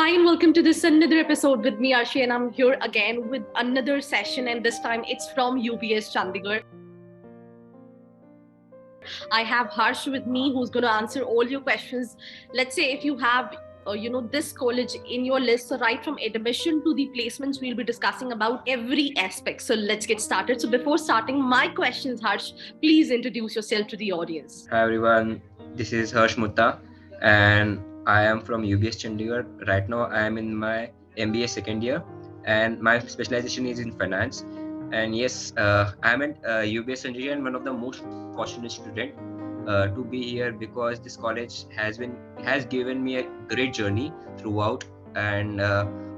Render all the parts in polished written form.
Hi and welcome to this another episode with me, Arshi, and I'm here again with another session, and this time it's from UBS Chandigarh. I have Harsh with me who's going to answer all your questions. Let's say if you have this college in your list, so right from admission to the placements, we'll be discussing about every aspect. So let's get started. So before starting my questions, Harsh, please introduce yourself to the audience. Hi everyone, this is Harsh Mutta and I am from UBS Chandigarh. Right now I am in my MBA second year and my specialization is in finance. And yes, I am at UBS Chandigarh and one of the most fortunate student to be here because this college has given me a great journey throughout, and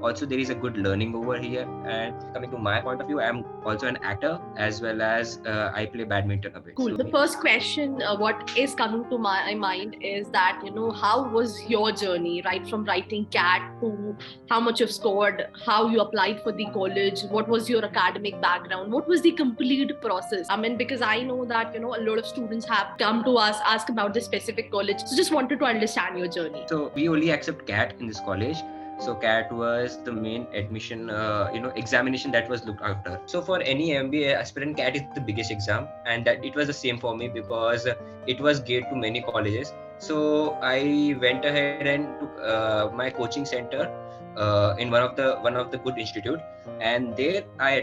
also there is a good learning over here. And coming to my point of view, I am also an actor as well as I play badminton a bit. Cool. So, The first question, what is coming to my mind is that, how was your journey, right from writing CAT to how much you've scored, how you applied for the college, what was your academic background, what was the complete process? I mean, because I know that, a lot of students have come to us, ask about this specific college. So just wanted to understand your journey. So we only accept CAT in this college. So CAT was the main admission, examination that was looked after. So for any MBA aspirant, CAT is the biggest exam, and that it was the same for me because it was geared to many colleges. So I went ahead and took my coaching center in one of the good institute, and there I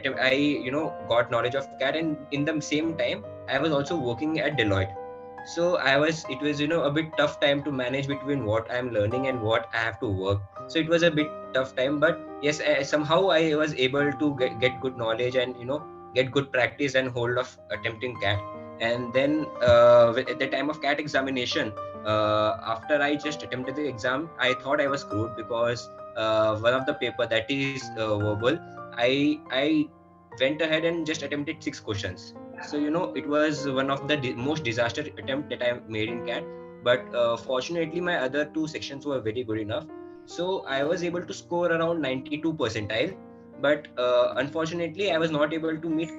got knowledge of CAT, and in the same time I was also working at Deloitte. So it was a bit tough time to manage between what I'm learning and what I have to work. So it was a bit tough time, but yes, somehow I was able to get good knowledge and get good practice and hold of attempting CAT. And then at the time of CAT examination, after I just attempted the exam, I thought I was screwed because one of the paper that is verbal, I went ahead and just attempted 6 questions. So it was one of the most disaster attempt that I made in CAT. But fortunately, my other 2 sections were very good enough. So I was able to score around 92 percentile. But unfortunately, I was not able to meet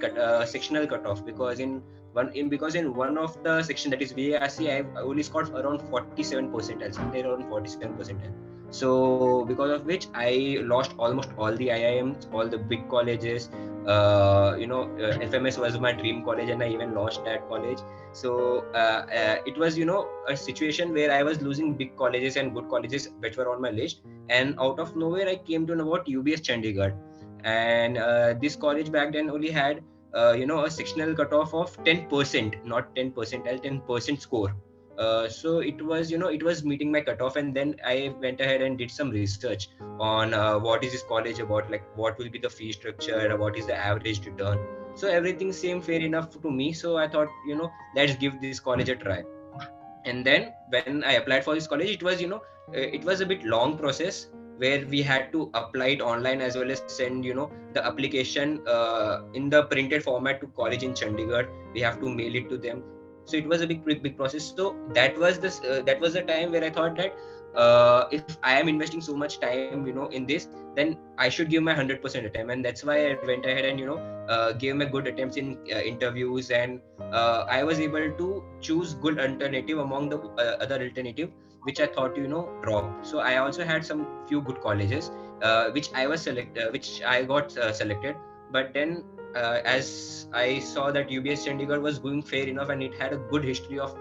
sectional cutoff because in one of the section, that is VARC, I only scored around 47 percentile, somewhere around 47 percentile. So because of which I lost almost all the IIMs, all the big colleges. FMS was my dream college, and I even lost that college. So it was a situation where I was losing big colleges and good colleges which were on my list. And out of nowhere, I came to know about UBS Chandigarh, and this college back then only had a sectional cutoff of 10%, not 10 percentile, 10% score. So it was meeting my cutoff, and then I went ahead and did some research on what is this college about, like what will be the fee structure, what is the average return. So everything seemed fair enough to me. So I thought, let's give this college a try. And then when I applied for this college, it was a bit long process where we had to apply it online as well as send the application in the printed format to college in Chandigarh. We have to mail it to them. So it was a big process. So that was the time where I thought that if I am investing so much time in this, then I should give my 100% attempt. And that's why I went ahead and gave my good attempts in interviews, and I was able to choose good alternative among the other alternative which I thought drop. So I also had some few good colleges which I got selected. But then as I saw that UBS Chandigarh was going fair enough, and it had a good history of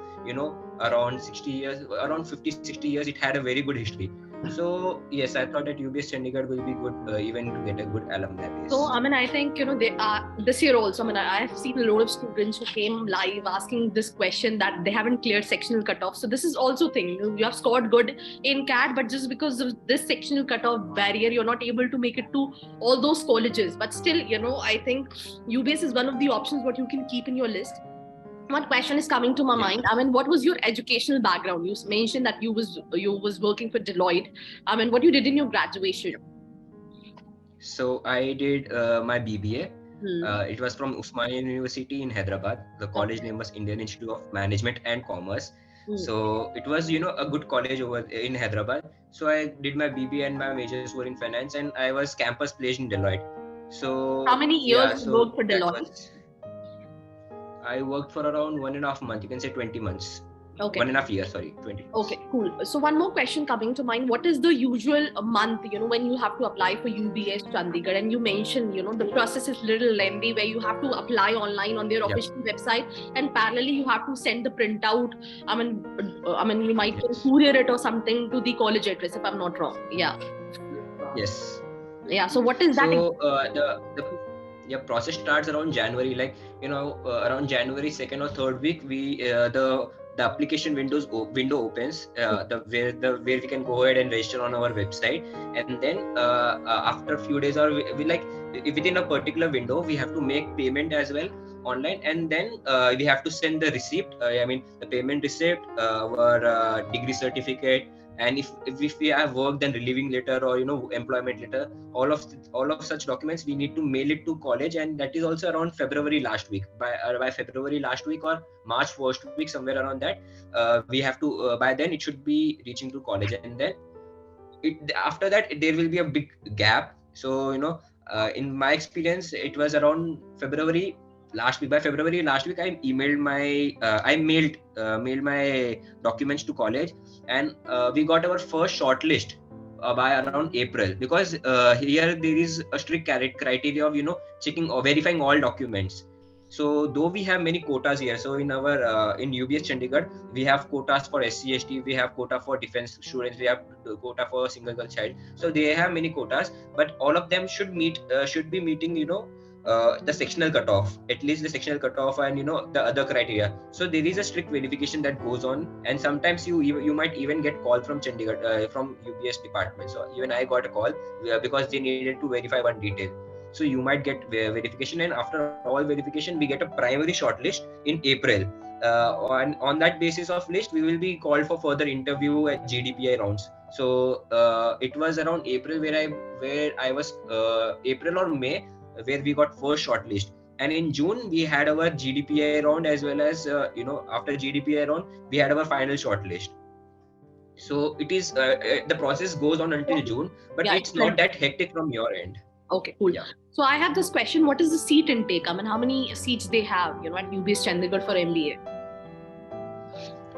around 60 years, around 50-60 years, it had a very good history. So yes, I thought that UBS Chandigarh will be good even to get a good alumni base. So I think they are this year also. I have seen a lot of students who came live asking this question that they haven't cleared sectional cutoff. So this is also thing. You have scored good in CAT, but just because of this sectional cutoff barrier, you're not able to make it to all those colleges. But still, I think UBS is one of the options what you can keep in your list. One question is coming to my mind. What was your educational background? You mentioned that you was working for Deloitte. What you did in your graduation? So I did my BBA. It was from Osmania University in Hyderabad. The college name was Indian Institute of Management and Commerce. So it was a good college over in Hyderabad. So I did my BBA and my majors were in finance, and I was campus placed in Deloitte. So how many years you worked for Deloitte? I worked for around 1.5 months. You can say 20 months. Okay. 1.5 years, sorry, 20. Okay, cool. So one more question coming to mind. What is the usual month, when you have to apply for UBS Chandigarh? And you mentioned, the process is little lengthy where you have to apply online on their official website, and parallelly you have to send the printout. You might courier it or something to the college address, if I'm not wrong. Yeah. Yes. Yeah. So what is that? So the process starts around January, like around January 2nd or 3rd week. The application window opens, where we can go ahead and register on our website, and then after a few days, or we like within a particular window, we have to make payment as well online, and then we have to send the receipt. The payment receipt, our degree certificate, and if we have work, then relieving letter or employment letter, all of such documents we need to mail it to college, and that is also around February last week. By February last week or March first week, somewhere around that, we have to by then it should be reaching to college, and then after that there will be a big gap. So in my experience, it was around February last week. By February last week, I mailed my documents to college, and we got our first shortlist by around April, because here there is a strict criteria of checking or verifying all documents. So though we have many quotas here, so in UBS Chandigarh, we have quotas for SC/ST, we have quota for defense students, we have quota for single girl child. So they have many quotas, but all of them should be meeting the sectional cutoff, at least the sectional cutoff, and the other criteria. So there is a strict verification that goes on, and sometimes you might even get call from Chandigarh, from UBS department. So even I got a call because they needed to verify one detail. So you might get verification, and after all verification, we get a primary shortlist in April. On that basis of list, we will be called for further interview at GDPI rounds. So it was around April where I was April or May, where we got first shortlist, and in June we had our GDPI round, as well as after GDPI round we had our final shortlist. So it is the process goes on until June, but it's not that hectic from your end. Okay, cool. Yeah. So I have this question: what is the seat intake? How many seats they have, at UBS Chandigarh for MBA?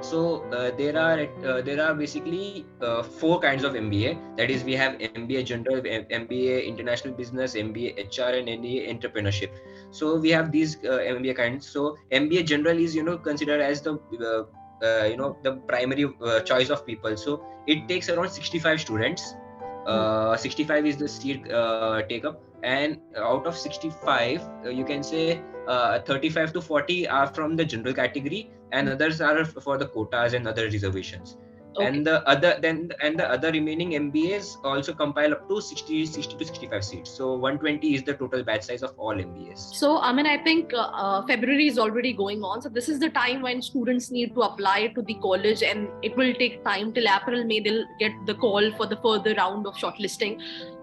So there are basically 4 kinds of MBA. That is, we have MBA General, MBA International Business, MBA HR, and MBA Entrepreneurship. So we have these MBA kinds. So MBA General is considered as the the primary choice of people. So it takes around 65 students. 65 is the seat take up, and out of 65, you can say 35 to 40 are from the general category, and others are for the quotas and other reservations. Okay. And the other remaining MBAs also compile up to 60 to 65 seats. So 120 is the total batch size of all MBAs. So I think February is already going on. So this is the time when students need to apply to the college, and it will take time till April, May. They'll get the call for the further round of shortlisting.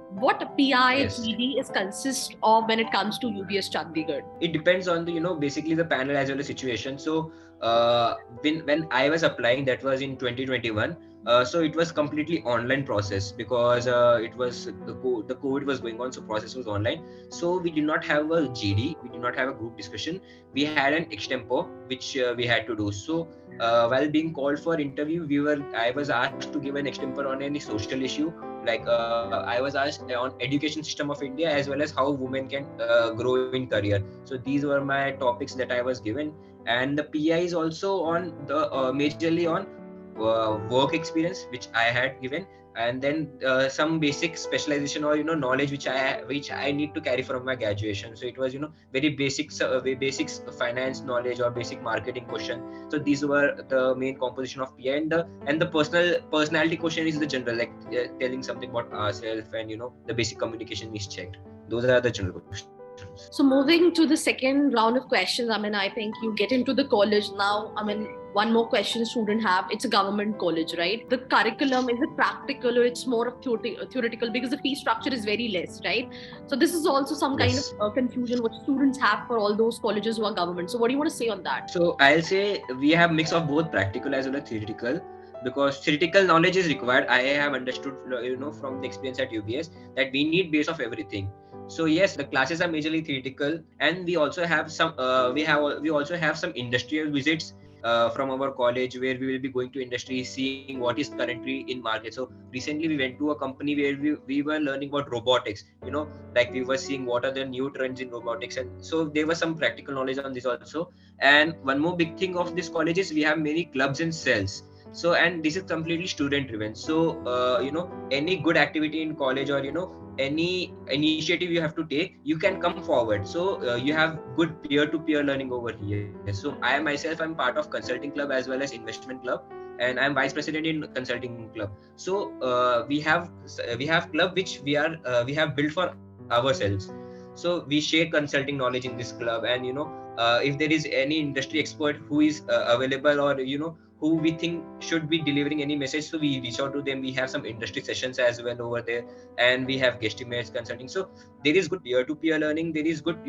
What PI GD is consist of when it comes to UBS Chandigarh? It depends on the basically the panel as well as situation. So when I was applying, that was in 2021. So it was completely online process, because it was the COVID was going on, so process was online. So we did not have a GD, we did not have a group discussion. We had an extempo which we had to do. So while being called for interview, I was asked to give an extempo on any social issue. Like I was asked on education system of India, as well as how women can grow in career. So these were my topics that I was given, and the PI is also on the majorly on work experience which I had given, and then some basic specialization or knowledge which I need to carry from my graduation. So it was very basic finance knowledge or basic marketing question. So these were the main composition of PI, and the personality question is the general, like telling something about ourselves, and the basic communication is checked. Those are the general questions. So moving to the second round of questions, I think you get into the college now. One more question student have, it's a government college, right? The curriculum, is it practical or it's more of theoretical, because the fee structure is very less, right? So this is also some kind of confusion what students have for all those colleges who are government. So what do you want to say on that? So I'll say we have mix of both practical as well as theoretical, because theoretical knowledge is required. I have understood from the experience at UBS that we need base of everything. So yes, the classes are majorly theoretical, and we also have some we also have some industrial visits, from our college, where we will be going to industry, seeing what is currently in market. So recently we went to a company where we were learning about robotics, like we were seeing what are the new trends in robotics, and so there was some practical knowledge on this also. And one more big thing of this college is we have many clubs and cells. So, and this is completely student driven. So any good activity in college, or any initiative you have to take, you can come forward. So you have good peer-to-peer learning over here. So I myself, I'm part of consulting club as well as investment club, and I'm vice president in consulting club. So we have club which we have built for ourselves. So we share consulting knowledge in this club, and if there is any industry expert who is available, or who we think should be delivering any message, so we reach out to them. We have some industry sessions as well over there, and we have guesstimates consulting. So there is good peer-to-peer learning. There is good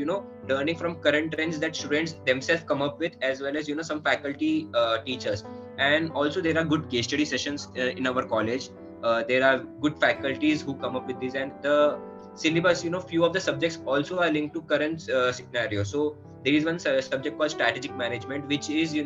learning from current trends that students themselves come up with, as well as some faculty teachers. And also there are good case study sessions in our college. There are good faculties who come up with this, and the syllabus, few of the subjects also are linked to current scenario. So there is one subject called strategic management, which is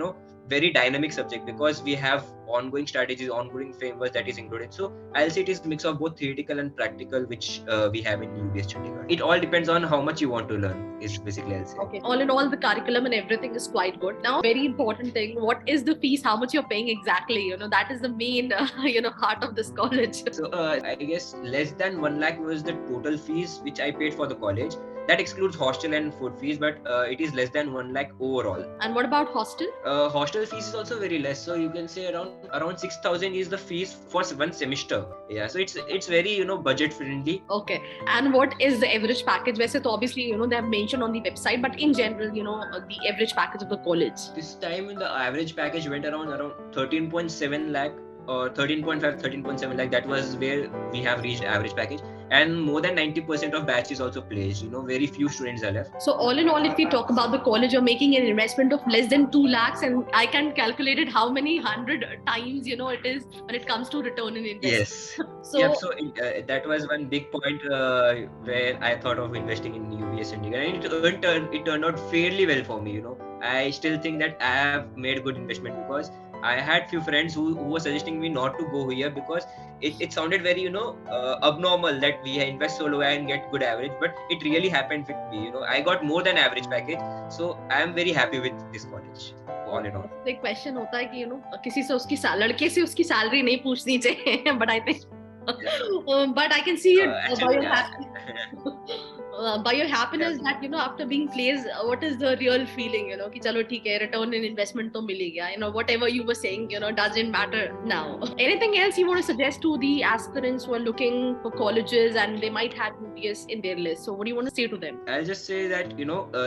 very dynamic subject, because we have ongoing strategies, ongoing frameworks that is included. So I'll say it is mix of both theoretical and practical, which we have in UBS Chandigarh. It all depends on how much you want to learn, is basically I'll say. Okay. All in all, the curriculum and everything is quite good. Now, very important thing, what is the fees? How much you're paying exactly? That is the main, heart of this college. So I guess less than 1 lakh was the total fees which I paid for the college. That excludes hostel and food fees, but it is less than 1 lakh overall. And what about hostel? Hostel fees is also very less. So you can say around 6,000 is the fees for one semester. Yeah, so it's very budget friendly. Okay. And what is the average package? वैसे तो obviously they have mentioned on the website, but in general the average package of the college. This time the average package went around 13.7 lakh or 13.5, 13.7 lakh. That was where we have reached average package. And more than 90% of batch is also placed. Very few students are left. So all in all, if we talk about the college, you're making an investment of less than 2 lakhs, and I can calculate it how many 100 times it is when it comes to return in investment. Yes. So that was one big point where I thought of investing in UBS Chandigarh, and it turned out fairly well for me. I still think that I have made good investment, because I had few friends who were suggesting me not to go here, because it sounded very abnormal that we invest so low and get good average, but it really happened with me. I got more than average package, so I am very happy with this college. All in all. The question होता है कि किसी से उसकी लड़के से उसकी salary नहीं पूछनी चाहिए, but I think but I can see it by your happiness that after being placed, what is the real feeling कि चलो ठीक है, return in investment तो मिल ही गया, whatever you were saying doesn't matter now. Anything else you want to suggest to the aspirants who are looking for colleges and they might have UBS in their list? So what do you want to say to them? I'll just say that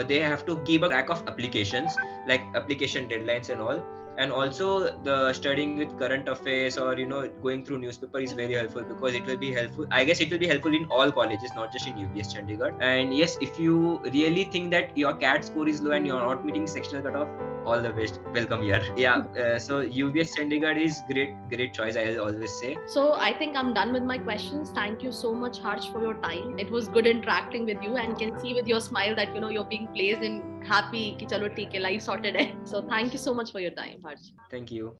they have to keep a track of applications, like application deadlines and all. And also the studying with current affairs, or going through newspaper is very helpful, because it will be helpful. I guess it will be helpful in all colleges, not just in UBS Chandigarh. And yes, if you really think that your CAT score is low and you're not meeting sectional cutoff, all the best. Welcome here. Yeah. So UBS Chandigarh is great choice, I'll always say. So I think I'm done with my questions. Thank you so much, Harsh, for your time. It was good interacting with you, and can see with your smile that you're being placed in happy कि चलो ठीक है, life sorted है. So thank you so much for your time, Harsh. Thank you.